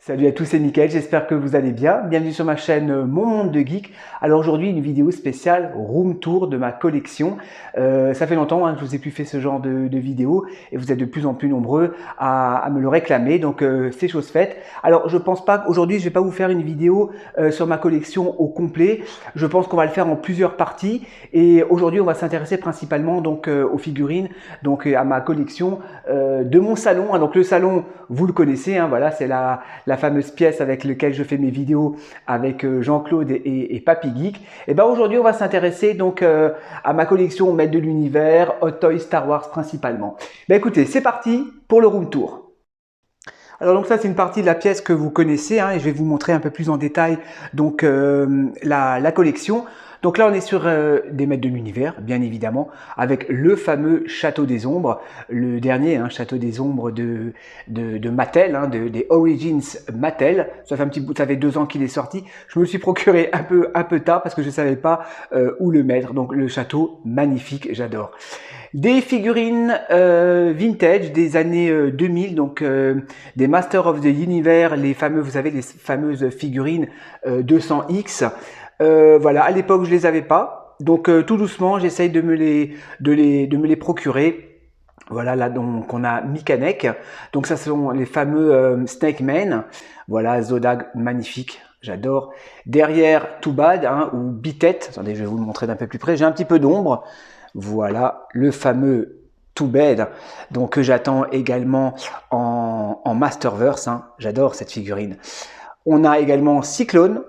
Salut à tous, c'est Mickaël, j'espère que vous allez bien. Bienvenue sur ma chaîne Mon Monde de Geek. Alors aujourd'hui, une vidéo spéciale room tour de ma collection. Ça fait longtemps que je vous ai plus fait ce genre de vidéo et vous êtes de plus en plus nombreux à me le réclamer, donc c'est chose faite. Alors je pense pas qu'aujourd'hui, je vais pas vous faire une vidéo sur ma collection au complet. Je pense qu'on va le faire en plusieurs parties et aujourd'hui, on va s'intéresser principalement donc aux figurines, donc à ma collection de mon salon. Donc le salon, vous le connaissez, hein, voilà, c'est la fameuse pièce avec laquelle je fais mes vidéos avec Jean-Claude et Papy Geek. Et ben aujourd'hui, on va s'intéresser donc à ma collection Maître de l'univers, Hot Toys, Star Wars principalement. Ben écoutez, c'est parti pour le room tour. Alors donc ça c'est une partie de la pièce que vous connaissez, hein, et je vais vous montrer un peu plus en détail donc la collection. Donc là on est sur des maîtres de l'univers, bien évidemment, avec le fameux Château des Ombres, le dernier Château des Ombres de Mattel, des Origins Mattel. Ça fait un petit bout, ça fait 2 ans qu'il est sorti. Je me le suis procuré un peu tard parce que je savais pas où le mettre. Donc le château magnifique, j'adore. Des figurines vintage des années 2000, donc des Master of the Universe, les fameux, vous savez, les fameuses figurines 200X. Voilà, à l'époque je les avais pas, donc tout doucement j'essaye de me les procurer. Voilà, là donc on a Mikanek, donc ça sont les fameux Snake Men. Voilà, Zodag magnifique, j'adore. Derrière Too Bad ou Bitet, attendez je vais vous le montrer d'un peu plus près, j'ai un petit peu d'ombre. Voilà, le fameux Too Bad, donc que j'attends également en Masterverse, j'adore cette figurine. On a également Cyclone.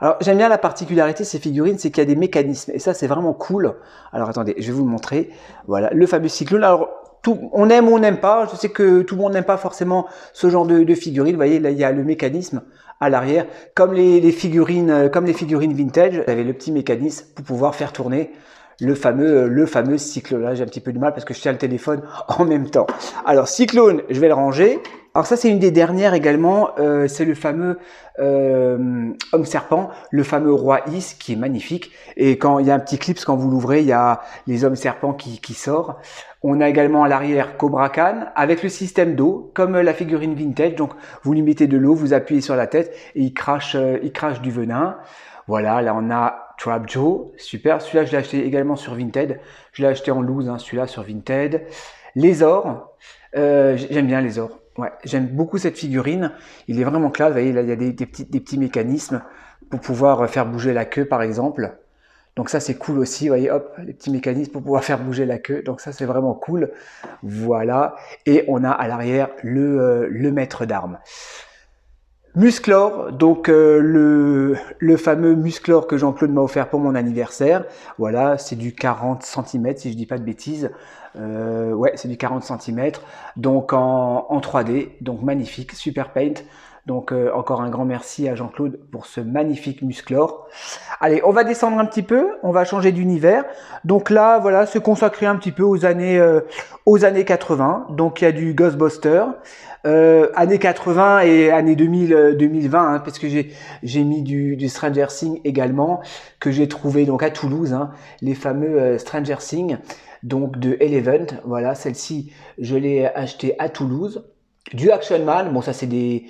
Alors j'aime bien la particularité de ces figurines, c'est qu'il y a des mécanismes et ça c'est vraiment cool. Alors attendez, je vais vous le montrer. Voilà, le fameux Cyclone. Alors on aime ou on n'aime pas, je sais que tout le monde n'aime pas forcément ce genre de figurines. Vous voyez, là il y a le mécanisme à l'arrière, comme les figurines vintage, vous avez le petit mécanisme pour pouvoir faire tourner le fameux Cyclone. Là j'ai un petit peu de mal parce que je tiens le téléphone en même temps. Alors Cyclone, je vais le ranger. Alors ça c'est une des dernières également, c'est le fameux Homme Serpent, le fameux Roi Is qui est magnifique. Et quand il y a un petit clip, quand vous l'ouvrez, il y a les Hommes Serpents qui sort. On a également à l'arrière Cobra Khan avec le système d'eau, comme la figurine vintage. Donc vous lui mettez de l'eau, vous appuyez sur la tête et il crache du venin. Voilà, là on a Trap Joe, super. Celui-là je l'ai acheté également sur Vinted. Je l'ai acheté en loose, celui-là sur Vinted. Les ors, j'aime bien les ors. Ouais, j'aime beaucoup cette figurine. Il est vraiment classe. Vous voyez, là, il y a des petits mécanismes pour pouvoir faire bouger la queue, par exemple. Donc ça, c'est cool aussi. Vous voyez, hop, les petits mécanismes pour pouvoir faire bouger la queue. Donc ça, c'est vraiment cool. Voilà. Et on a à l'arrière le maître d'armes. Musclor, donc le fameux Musclor que Jean-Claude m'a offert pour mon anniversaire. Voilà, c'est du 40 cm si je dis pas de bêtises. Ouais, c'est du 40 cm, donc en 3D, donc magnifique, super paint. Donc encore un grand merci à Jean-Claude pour ce magnifique Musclor. Allez, on va descendre un petit peu, on va changer d'univers. Donc là, voilà, se consacrer un petit peu aux années 80. Donc il y a du Ghostbuster. Années 80 et années 2020, parce que j'ai mis du Stranger Things également, que j'ai trouvé donc à Toulouse, les fameux Stranger Things, donc de Eleven. Voilà, celle-ci, je l'ai acheté à Toulouse. Du Action Man, bon ça c'est des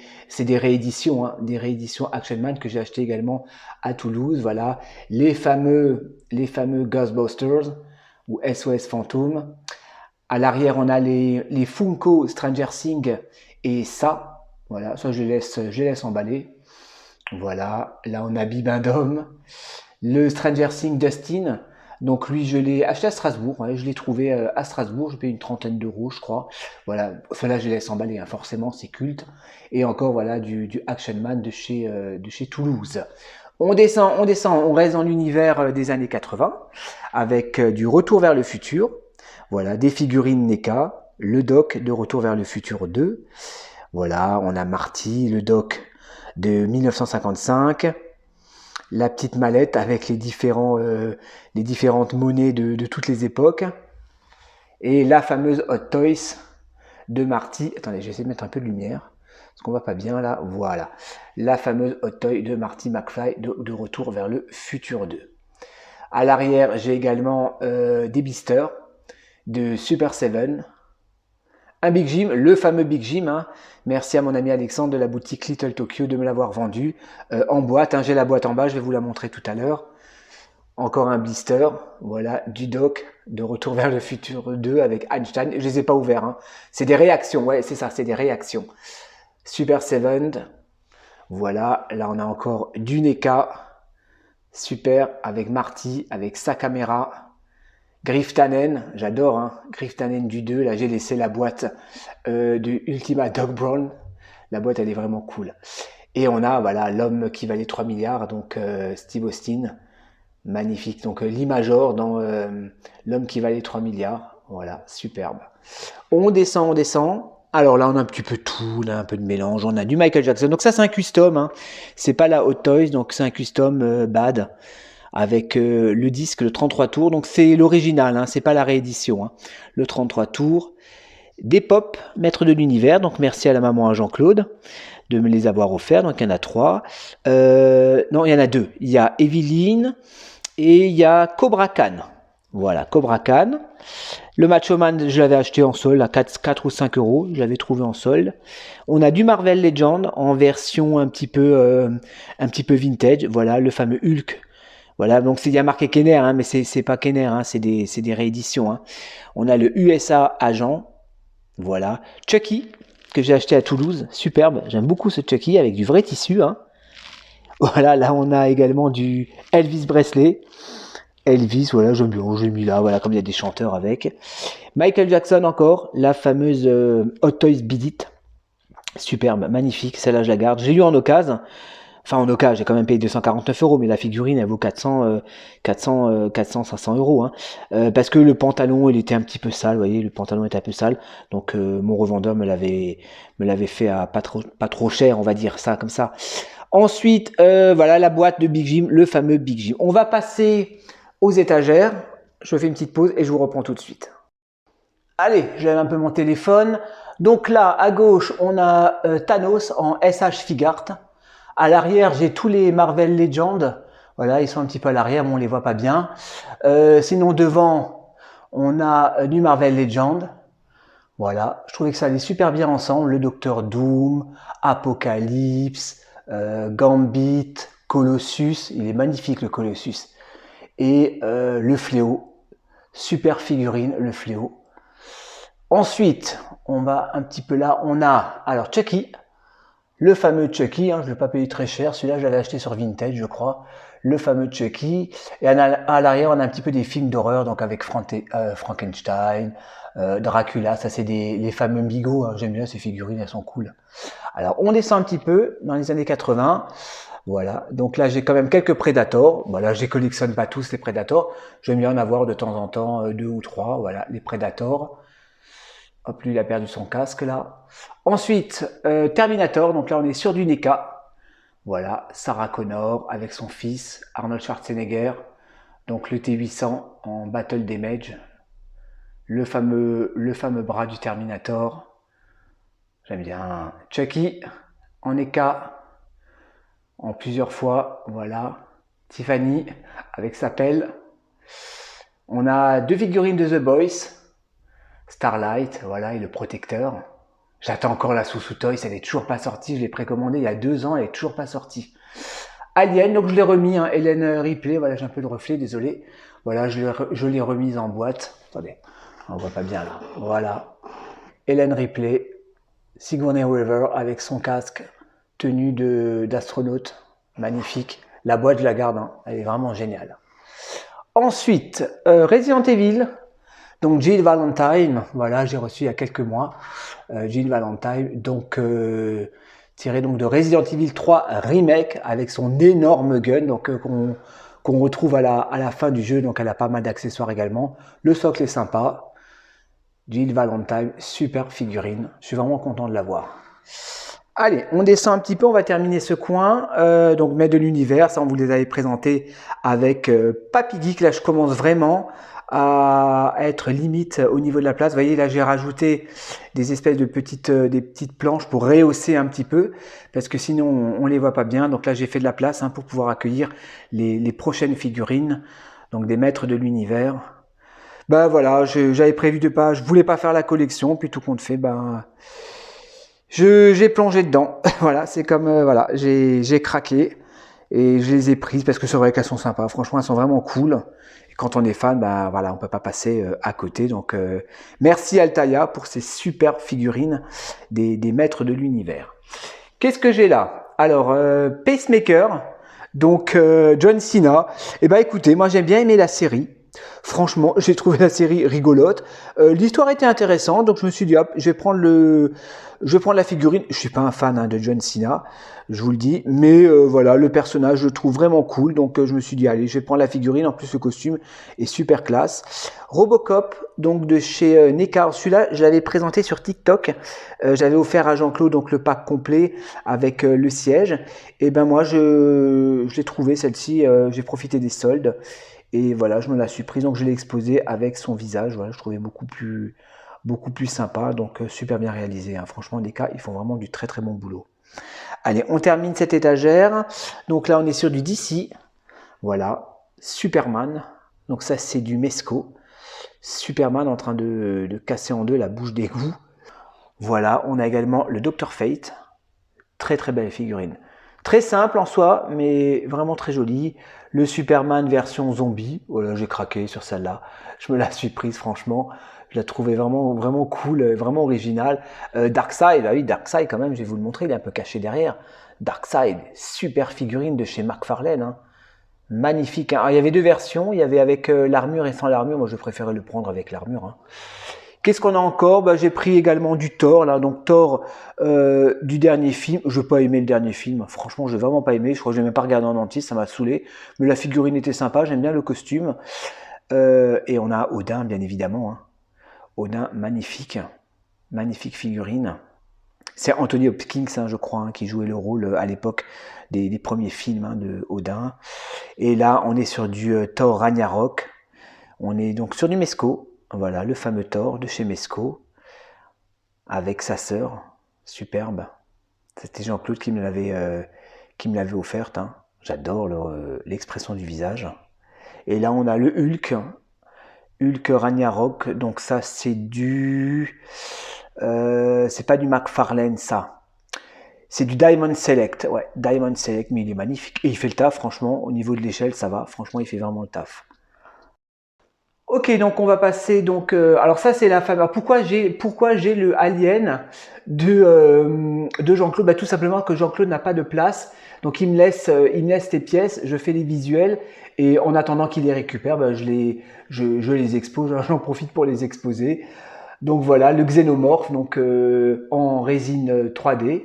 rééditions, des rééditions Action Man que j'ai acheté également à Toulouse. Voilà, les fameux Ghostbusters ou SOS Fantôme. À l'arrière, on a les Funko Stranger Things et ça, voilà, ça je laisse emballer. Voilà, là on a Bibendum, le Stranger Things Dustin. Donc lui, je l'ai acheté à Strasbourg, je l'ai trouvé à Strasbourg, je paye une trentaine d'euros, je crois. Voilà, cela je laisse emballer, forcément, c'est culte. Et encore, voilà, du Action Man de chez Toulouse. On descend, on reste dans l'univers des années 80, avec du Retour vers le futur. Voilà, des figurines NECA, le Doc de Retour vers le futur 2. Voilà, on a Marty, le Doc de 1955. La petite mallette avec les différentes monnaies de toutes les époques. Et la fameuse Hot Toys de Marty. Attendez, j'essaie de mettre un peu de lumière. Parce qu'on voit pas bien là. Voilà. La fameuse Hot Toy de Marty McFly de Retour vers le futur 2. À l'arrière, j'ai également des blisters de Super 7 Un Big Jim, le fameux Big Jim. Hein. Merci à mon ami Alexandre de la boutique Little Tokyo de me l'avoir vendu en boîte. Hein. J'ai la boîte en bas, je vais vous la montrer tout à l'heure. Encore un blister, voilà, du Doc de Retour vers le futur 2 avec Einstein. Je les ai pas ouverts. Hein. C'est des réactions, ouais, c'est ça, c'est des réactions. Super Seven, voilà, là on a encore du NECA. Super, avec Marty, avec sa caméra. Griff Tannen, j'adore, hein, Griff Tannen du 2, là j'ai laissé la boîte de Ultima Doc Brown, la boîte elle est vraiment cool. Et on a voilà l'homme qui valait 3 milliards, donc Steve Austin, magnifique, donc l'Imajor dans l'homme qui valait 3 milliards, voilà, superbe. On descend, alors là on a un petit peu tout, là un peu de mélange, on a du Michael Jackson, donc ça c'est un custom, hein. C'est pas la Hot Toys, donc c'est un custom bad, avec le disque, le 33 tours, donc c'est l'original, hein, c'est pas la réédition, hein. Le 33 tours, des pop, maître de l'univers, donc merci à la maman à Jean-Claude de me les avoir offerts, donc il y en a 3, non il y en a 2, il y a Evelyn et il y a Cobra Khan, voilà, Cobra Khan. Le Macho Man, je l'avais acheté en solde à 4 ou 5 euros, je l'avais trouvé en solde. On a du Marvel Legend en version un petit peu vintage, voilà, le fameux Hulk. Voilà, donc il y a marqué Kenner, hein, mais c'est pas Kenner, hein, c'est des rééditions. Hein. On a le USA Agent, voilà. Chucky, que j'ai acheté à Toulouse, superbe, j'aime beaucoup ce Chucky avec du vrai tissu. Hein. Voilà, là on a également du Elvis Presley. Elvis, voilà, j'aime bien, j'ai mis là, voilà, comme il y a des chanteurs avec. Michael Jackson encore, la fameuse Hot Toys Beat It. Superbe, magnifique, celle-là je la garde. J'ai eu en occasion. Enfin, en occasion, j'ai quand même payé 249 euros, mais la figurine, elle vaut 400, 500 euros. Hein. Parce que le pantalon, il était un petit peu sale, vous voyez, le pantalon était un peu sale. Donc, mon revendeur me l'avait fait à pas trop cher, on va dire ça, comme ça. Ensuite, voilà, la boîte de Big Jim, le fameux Big Jim. On va passer aux étagères. Je fais une petite pause et je vous reprends tout de suite. Allez, je lève un peu mon téléphone. Donc là, à gauche, on a Thanos en SH Figart. À l'arrière, j'ai tous les Marvel Legends. Voilà, ils sont un petit peu à l'arrière, mais on les voit pas bien. Sinon, devant, on a du Marvel Legend. Voilà, je trouvais que ça allait super bien ensemble. Le Docteur Doom, Apocalypse, Gambit, Colossus. Il est magnifique, le Colossus. Et le Fléau. Super figurine, le Fléau. Ensuite, on va un petit peu là. On a, alors, Chucky. Le fameux Chucky, hein, je ne l'ai pas payé très cher, celui-là je l'avais acheté sur Vintage je crois, le fameux Chucky, et à l'arrière on a un petit peu des films d'horreur, donc avec Frankenstein, Dracula, ça c'est les fameux Bigots, hein, j'aime bien ces figurines, elles sont cool. Alors on descend un petit peu dans les années 80, voilà, donc là j'ai quand même quelques Predators, voilà, je les collectionne pas tous les Predators, j'aime bien en avoir de temps en temps 2 ou 3, voilà, les Predators. Hop, lui, il a perdu son casque, là. Ensuite, Terminator. Donc là, on est sur du NECA. Voilà, Sarah Connor avec son fils, Arnold Schwarzenegger. Donc le T800 en Battle Damage. Le fameux bras du Terminator. J'aime bien. Chucky en NECA. En plusieurs fois. Voilà. Tiffany avec sa pelle. On a 2 figurines de The Boys. Starlight, voilà, et le protecteur. J'attends encore la Sous Toys, elle est toujours pas sortie, je l'ai précommandée il y a 2 ans, elle est toujours pas sortie. Alien, donc je l'ai remis, hein, Ellen Ripley, voilà, j'ai un peu de reflet, désolé. Voilà, je l'ai remise en boîte. Attendez, on voit pas bien là. Voilà. Ellen Ripley, Sigourney Weaver avec son casque, tenue d'astronaute, magnifique. La boîte, je la garde, hein, elle est vraiment géniale. Ensuite, Resident Evil. Donc Jill Valentine, voilà, j'ai reçu il y a quelques mois, Jill Valentine, donc tiré donc de Resident Evil 3 Remake avec son énorme gun, donc qu'on retrouve à la fin du jeu, donc elle a pas mal d'accessoires également. Le socle est sympa, Jill Valentine, super figurine, je suis vraiment content de l'avoir. Allez, on descend un petit peu, on va terminer ce coin. Donc Maître de l'univers, ça on vous les avait présentés avec Papy Geek. Là, je commence vraiment à être limite au niveau de la place. Vous voyez, là, j'ai rajouté des espèces de des petites planches pour rehausser un petit peu, parce que sinon, on les voit pas bien. Donc là, j'ai fait de la place, hein, pour pouvoir accueillir les prochaines figurines, donc des maîtres de l'univers. Bah voilà, j'avais prévu de pas, je voulais pas faire la collection, puis tout compte fait, ben j'ai plongé dedans. Voilà, c'est comme voilà, j'ai craqué et je les ai prises parce que c'est vrai qu'elles sont sympas. Franchement, elles sont vraiment cool. Et quand on est fan, bah voilà, on peut pas passer à côté. Donc merci Altaïa pour ces super figurines des maîtres de l'univers. Qu'est-ce que j'ai là? Alors Pacemaker, donc John Cena. Et ben écoutez, moi j'ai bien aimé la série. Franchement, j'ai trouvé la série rigolote. L'histoire était intéressante, donc je me suis dit, hop, je vais prendre la figurine. Je suis pas un fan hein, de John Cena, je vous le dis, mais voilà, le personnage, je le trouve vraiment cool, donc je me suis dit, allez, je vais prendre la figurine. En plus, le costume est super classe. Robocop, donc de chez NECA. Celui-là, je l'avais présenté sur TikTok. J'avais offert à Jean-Claude donc le pack complet avec le siège. Et ben moi, je l'ai trouvé celle-ci. J'ai profité des soldes. Et voilà, je me la suis prise, donc je l'ai exposée avec son visage. Voilà, je trouvais beaucoup plus sympa, donc super bien réalisé. Hein. Franchement, les cas, ils font vraiment du très très bon boulot. Allez, on termine cette étagère. Donc là, on est sur du DC. Voilà, Superman. Donc ça, c'est du Mesco. Superman en train de casser en deux la bouche d'égout. Voilà, on a également le Dr Fate. Très très belle figurine. Très simple en soi, mais vraiment très jolie. Le Superman version zombie. Voilà, j'ai craqué sur celle-là. Je me la suis prise, franchement. Je la trouvais vraiment cool, vraiment originale. Darkseid, ah oui, Darkseid quand même, je vais vous le montrer, il est un peu caché derrière. Darkseid, super figurine de chez McFarlane. Hein. Magnifique. Hein. Alors, il y avait deux versions, il y avait avec l'armure et sans l'armure. Moi, je préférais le prendre avec l'armure. Hein. Qu'est-ce qu'on a encore? Bah, j'ai pris également du Thor, là, donc Thor du dernier film. Je n'ai pas aimé le dernier film, franchement, je n'ai vraiment pas aimé. Je crois que je n'ai même pas regardé en entier, ça m'a saoulé. Mais la figurine était sympa, j'aime bien le costume. Et on a Odin, bien évidemment. Hein. Odin, magnifique, magnifique figurine. C'est Anthony Hopkins, hein, je crois, hein, qui jouait le rôle à l'époque des premiers films hein, de Odin. Et là, on est sur du Thor Ragnarok. On est donc sur du Mesco. Voilà, le fameux Thor de chez Mesco, avec sa sœur, superbe. C'était Jean-Claude qui me l'avait offerte. Hein. J'adore l'expression du visage. Et là, on a le Hulk, Hulk Ragnarok. Donc ça, c'est c'est pas du McFarlane, ça. C'est du Diamond Select. Ouais, Diamond Select, mais il est magnifique. Et il fait le taf, franchement. Au niveau de l'échelle, ça va. Franchement, il fait vraiment le taf. Ok, donc on va passer donc. Alors ça c'est la fameuse. Pourquoi j'ai le Alien de Jean-Claude? Bah, tout simplement que Jean-Claude n'a pas de place, donc il me laisse tes pièces. Je fais les visuels et en attendant qu'il les récupère, bah, je les expose. J'en profite pour les exposer. Donc voilà le Xénomorphe donc en résine 3D.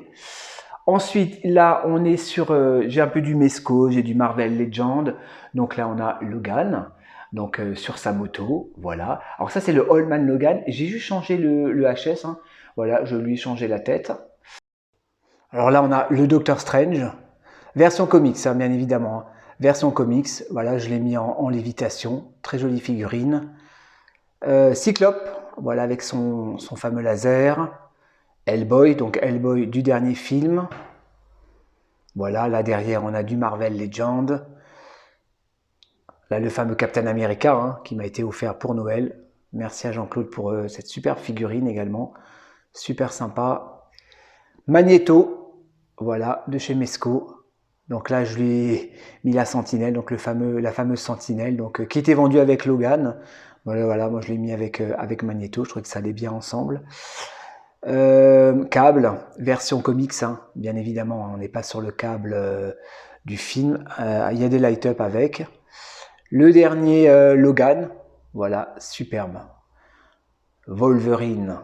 Ensuite là on est sur j'ai un peu du Mesco, j'ai du Marvel Legend. Donc là on a Logan. Donc sur sa moto, voilà. Alors ça c'est le Allman Logan. J'ai juste changé le HS. Hein. Voilà, je lui ai changé la tête. Alors là on a le Doctor Strange, version comics, hein, bien évidemment. Hein. Version comics, voilà, je l'ai mis en lévitation. Très jolie figurine. Cyclope, voilà, avec son fameux laser. Hellboy, donc Hellboy du dernier film. Voilà, là derrière on a du Marvel Legend. Là, le fameux Captain America hein, qui m'a été offert pour Noël. Merci à Jean-Claude pour cette super figurine également. Super sympa. Magneto, voilà, de chez Mesco. Donc là, je lui ai mis la sentinelle, donc la fameuse sentinelle, donc, qui était vendue avec Logan. Voilà, moi je l'ai mis avec Magneto, je trouvais que ça allait bien ensemble. Câble, version comics, hein, bien évidemment, on n'est pas sur le câble du film. Il y a des light-up avec. Le dernier Logan, voilà, superbe. Wolverine,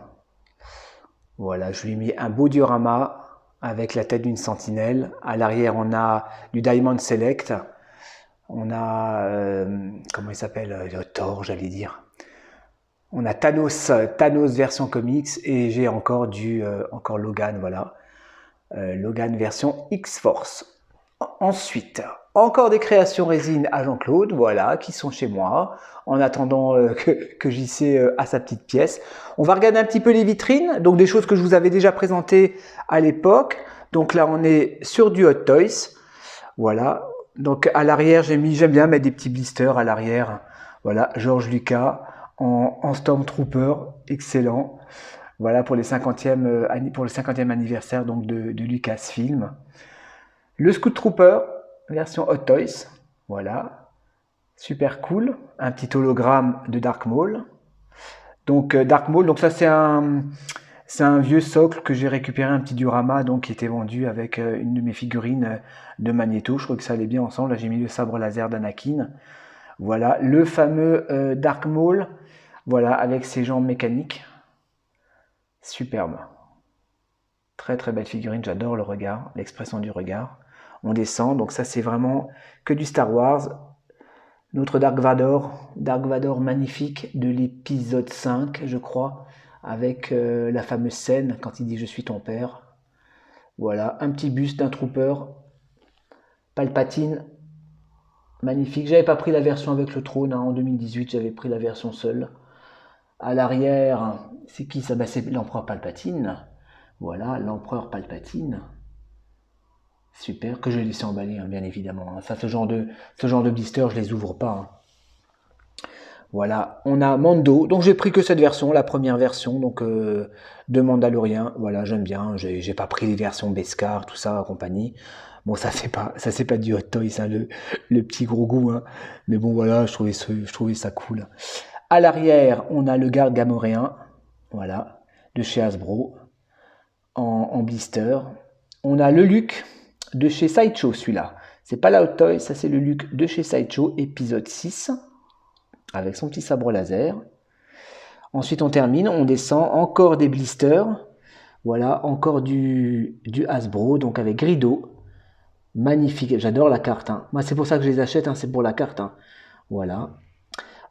voilà, je lui ai mis un beau diorama avec la tête d'une sentinelle. À l'arrière, on a du Diamond Select. On a, comment il s'appelle, Thor, j'allais dire. On a Thanos version comics et j'ai encore encore Logan, voilà. Logan version X-Force. Ensuite, encore des créations résine à Jean-Claude, voilà, qui sont chez moi, en attendant que JC a sa petite pièce. On va regarder un petit peu les vitrines, donc des choses que je vous avais déjà présentées à l'époque. Donc là, on est sur du Hot Toys, voilà. Donc à l'arrière, j'aime bien mettre des petits blisters à l'arrière. Voilà, George Lucas, en Stormtrooper, excellent. Voilà pour, pour le 50e anniversaire donc, de Lucasfilm. Le Scout Trooper, version Hot Toys, voilà, super cool. Un petit hologramme de Dark Maul. Donc Dark Maul, donc ça c'est un vieux socle que j'ai récupéré, un petit diorama donc, qui était vendu avec une de mes figurines de Magneto. Je crois que ça allait bien ensemble. Là j'ai mis le sabre laser d'Anakin. Voilà, le fameux Dark Maul, voilà, avec ses jambes mécaniques. Superbe. Très très belle figurine, j'adore le regard, l'expression du regard. On descend, donc ça c'est vraiment que du Star Wars. Notre Dark Vador magnifique de l'épisode 5, je crois, avec la fameuse scène quand il dit « Je suis ton père ». Voilà, un petit buste d'un trooper, Palpatine, magnifique. J'avais pas pris la version avec le trône, hein, en 2018, j'avais pris la version seule. À l'arrière, c'est qui ça? C'est l'empereur Palpatine. Voilà, l'empereur Palpatine. Super, que je vais laisser emballer, hein, bien évidemment. Hein. Ça, ce genre de blister, je les ouvre pas. Hein. Voilà, on a Mando. Donc j'ai pris que cette version, la première version, donc de Mandalorian. Voilà, j'aime bien. J'ai pas pris les versions Beskar, tout ça, compagnie. Bon, ça c'est pas du Hot Toys, hein, le petit gros goût. Hein. Mais bon, voilà, je trouvais ça cool. À l'arrière, on a le garde gamoréen, voilà, de chez Hasbro, en blister. On a le Luke de chez Sideshow, celui-là. C'est pas la Hot Toys, ça c'est le Luke de chez Sideshow, épisode 6, avec son petit sabre laser. Ensuite, on termine, on descend, encore des blisters. Voilà, encore du Hasbro, donc avec Grido. Magnifique, j'adore la carte. Hein. Moi, c'est pour ça que je les achète, hein, c'est pour la carte. Hein. Voilà.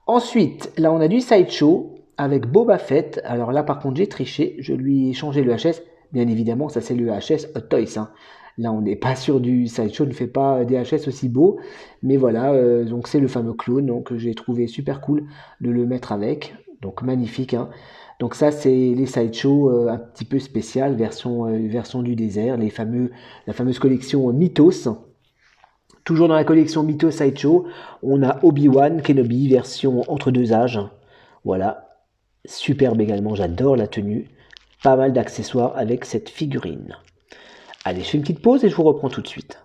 Ensuite, là, on a du Sideshow avec Boba Fett. Alors là, par contre, j'ai triché. Je lui ai changé le HS. Bien évidemment, ça, c'est le HS Hot Toys. Hein. Là, on n'est pas sur du Sideshow. Ne fait pas des HS aussi beaux. Mais voilà, donc c'est le fameux clone. Donc, j'ai trouvé super cool de le mettre avec. Donc, magnifique. Hein. Donc, ça, c'est les Sideshow un petit peu spéciales, version du désert. La fameuse collection Mythos. Toujours dans la collection Mythos Sideshow, on a Obi-Wan Kenobi, version entre deux âges. Voilà, superbe également, j'adore la tenue. Pas mal d'accessoires avec cette figurine. Allez, je fais une petite pause et je vous reprends tout de suite.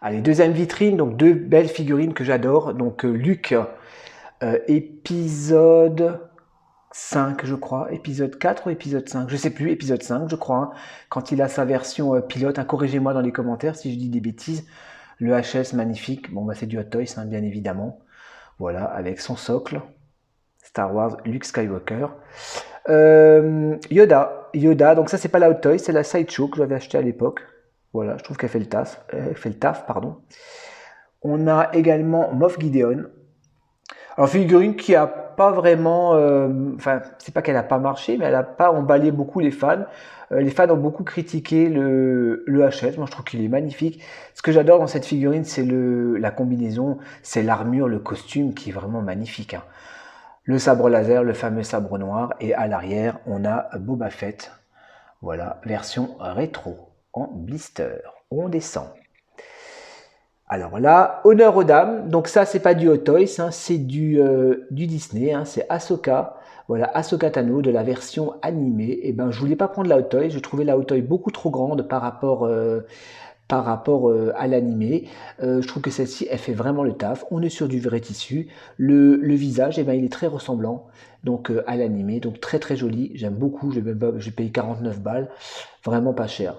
Allez, deuxième vitrine, donc deux belles figurines que j'adore. Donc Luke, épisode 5, je crois, épisode 4 ou épisode 5, je sais plus, épisode 5, je crois, hein, quand il a sa version pilote, hein, corrigez-moi dans les commentaires si je dis des bêtises, le HS magnifique, bon bah c'est du Hot Toys, hein, bien évidemment, voilà, avec son socle, Star Wars, Luke Skywalker, Yoda, donc ça c'est pas la Hot Toys, c'est la Sideshow que j'avais acheté à l'époque, voilà, je trouve qu'elle fait le taf, pardon. On a également Moff Gideon, alors figurine qui a pas vraiment, enfin c'est pas qu'elle a pas marché, mais elle a pas emballé beaucoup les fans. Les fans ont beaucoup critiqué le HS. Moi je trouve qu'il est magnifique. Ce que j'adore dans cette figurine, c'est la combinaison, c'est l'armure, le costume qui est vraiment magnifique. Hein. Le sabre laser, le fameux sabre noir, et à l'arrière on a Boba Fett. Voilà, version rétro en blister. On descend. Alors là, honneur aux dames, donc ça c'est pas du Hot Toys, hein, c'est du Disney, hein, c'est Ahsoka, voilà, Ahsoka Tano de la version animée. Et ben je voulais pas prendre la Hot Toys, je trouvais la Hot Toys beaucoup trop grande par rapport à l'animé. Je trouve que celle-ci elle fait vraiment le taf, on est sur du vrai tissu, le visage et ben, il est très ressemblant donc à l'animé, donc très très joli, j'aime beaucoup, j'ai payé 49 balles, vraiment pas cher.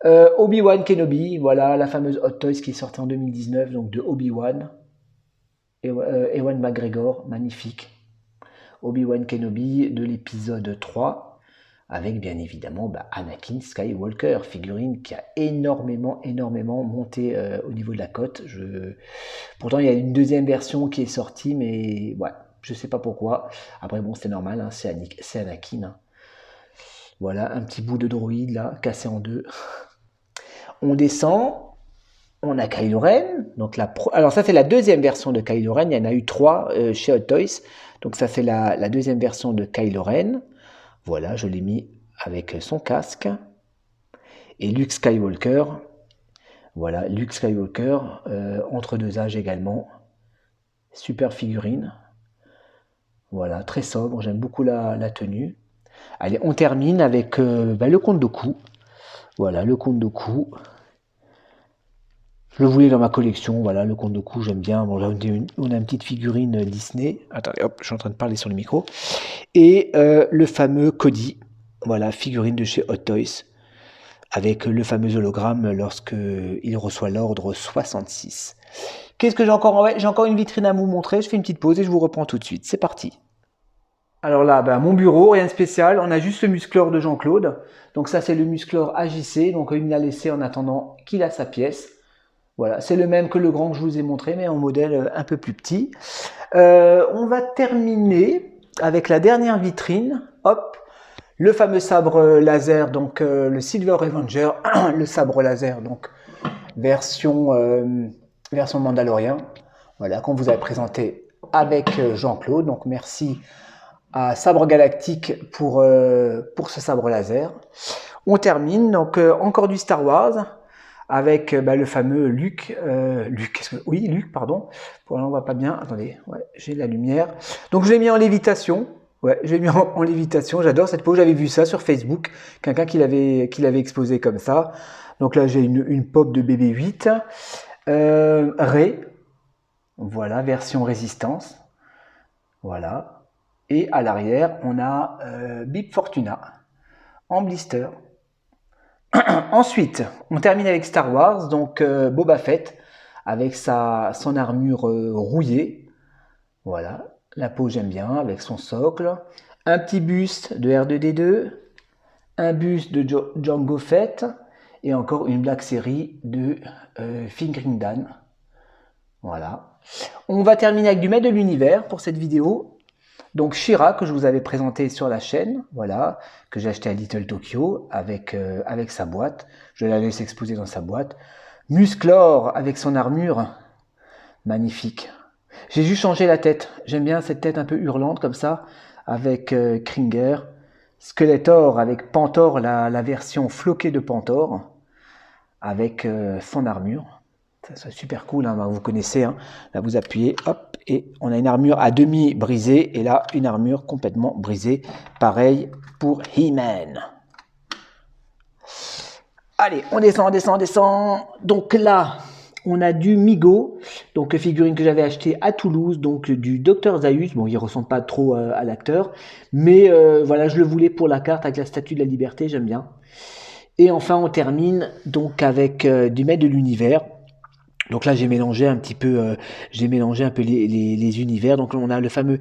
Obi-Wan Kenobi, voilà la fameuse Hot Toys qui est sortie en 2019, donc de Obi-Wan. Ewan McGregor, magnifique. Obi-Wan Kenobi de l'épisode 3, avec bien évidemment Anakin Skywalker, figurine qui a énormément monté au niveau de la cote. Pourtant, il y a une deuxième version qui est sortie, mais ouais, je sais pas pourquoi. Après, bon, c'est normal, hein, c'est Anakin. Hein. Voilà, un petit bout de droïde là, cassé en deux. On descend, on a Kylo Ren. Donc alors ça c'est la deuxième version de Kylo Ren, il y en a eu 3 chez Hot Toys. Donc ça c'est la deuxième version de Kylo Ren. Voilà, je l'ai mis avec son casque. Et Luke Skywalker, voilà, Luke Skywalker, entre deux âges également. Super figurine. Voilà, très sobre, j'aime beaucoup la tenue. Allez, on termine avec le Conte Doku. Voilà, le Conte Doku. Je le voulais dans ma collection, voilà, le Conte Doku, j'aime bien. Bon, là, on a une petite figurine Disney. Attendez, hop, je suis en train de parler sur le micro. Et le fameux Cody, voilà, figurine de chez Hot Toys, avec le fameux hologramme lorsque il reçoit l'ordre 66. Qu'est-ce que j'ai encore? Ouais, j'ai encore une vitrine à vous montrer. Je fais une petite pause et je vous reprends tout de suite. C'est parti. Alors là, mon bureau, rien de spécial. On a juste le musclor de Jean-Claude. Donc ça, c'est le musclor AJC. Donc il me l'a laissé en attendant qu'il a sa pièce. Voilà, c'est le même que le grand que je vous ai montré, mais en modèle un peu plus petit. On va terminer avec la dernière vitrine. Hop, le fameux sabre laser, donc le Silver Avenger, le sabre laser, donc version Mandalorian. Voilà, qu'on vous a présenté avec Jean-Claude. Donc merci à Sabre Galactique pour ce sabre laser. On termine donc encore du Star Wars avec le fameux Luke. Luke, pardon. Pour l'instant, on voit pas bien. Attendez, ouais, j'ai la lumière. Donc je l'ai mis en lévitation. Ouais, je l'ai mis en lévitation. J'adore cette pose. J'avais vu ça sur Facebook. Quelqu'un qui l'avait exposé comme ça. Donc là, j'ai une pop de BB-8. Rey. Voilà, version résistance. Voilà. Et à l'arrière, on a Bib Fortuna en blister. Ensuite, on termine avec Star Wars, donc Boba Fett avec son armure rouillée. Voilà, la peau j'aime bien avec son socle. Un petit buste de R2D2, un buste de Jango Fett et encore une Black Series de Fingering Dan. Voilà. On va terminer avec du Maître de l'Univers pour cette vidéo. Donc She-Ra que je vous avais présenté sur la chaîne, voilà, que j'ai acheté à Little Tokyo avec sa boîte. Je la laisse exposer dans sa boîte. Musclor avec son armure, magnifique. J'ai juste changé la tête. J'aime bien cette tête un peu hurlante comme ça, avec Kringer. Skeletor avec Pantor, la version floquée de Pantor, avec son armure. C'est super cool, hein, vous connaissez, hein. Là vous appuyez, hop, et on a une armure à demi brisée, et là une armure complètement brisée. Pareil pour He-Man. Allez, on descend. Donc là, on a du Migo, donc figurine que j'avais acheté à Toulouse, donc du Dr Zaius. Bon, il ressemble pas trop à l'acteur, mais voilà, je le voulais pour la carte avec la Statue de la Liberté, j'aime bien. Et enfin, on termine donc avec du Maître de l'Univers. Donc là, j'ai mélangé un peu les univers. Donc on a le fameux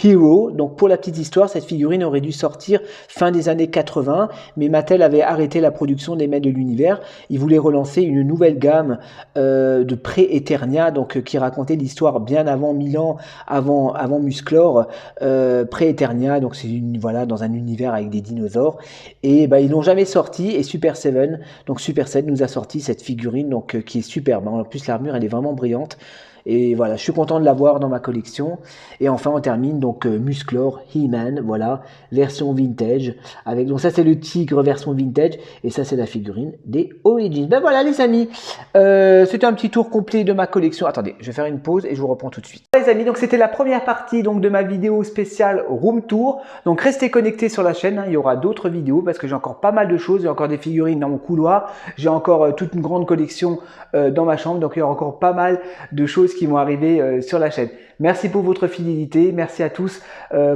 Hero. Donc pour la petite histoire, cette figurine aurait dû sortir fin des années 80, mais Mattel avait arrêté la production des Maîtres de l'Univers. Ils voulaient relancer une nouvelle gamme de pré-Eternia, donc qui racontait l'histoire bien avant 1000 ans, avant Musclor, pré-Eternia. Donc c'est dans un univers avec des dinosaures. Et ils l'ont jamais sorti. Et Super 7, donc Super 7 nous a sorti cette figurine donc qui est superbe. En plus l'armure elle est vraiment brillante et voilà, je suis content de l'avoir dans ma collection. Et enfin on termine donc Musclor He-Man, voilà, version vintage avec, donc ça c'est le tigre version vintage et ça c'est la figurine des Origins. Ben voilà les amis, c'était un petit tour complet de ma collection. Attendez, je vais faire une pause et je vous reprends tout de suite. Les amis, donc c'était la première partie donc de ma vidéo spéciale room tour. Donc restez connectés sur la chaîne, hein, il y aura d'autres vidéos parce que j'ai encore pas mal de choses. J'ai encore des figurines dans mon couloir, j'ai encore toute une grande collection dans ma chambre, donc il y aura encore pas mal de choses qui vont arriver sur la chaîne. Merci pour votre fidélité, merci à tous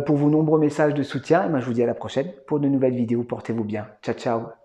pour vos nombreux messages de soutien et moi je vous dis à la prochaine pour de nouvelles vidéos. Portez-vous bien, ciao ciao.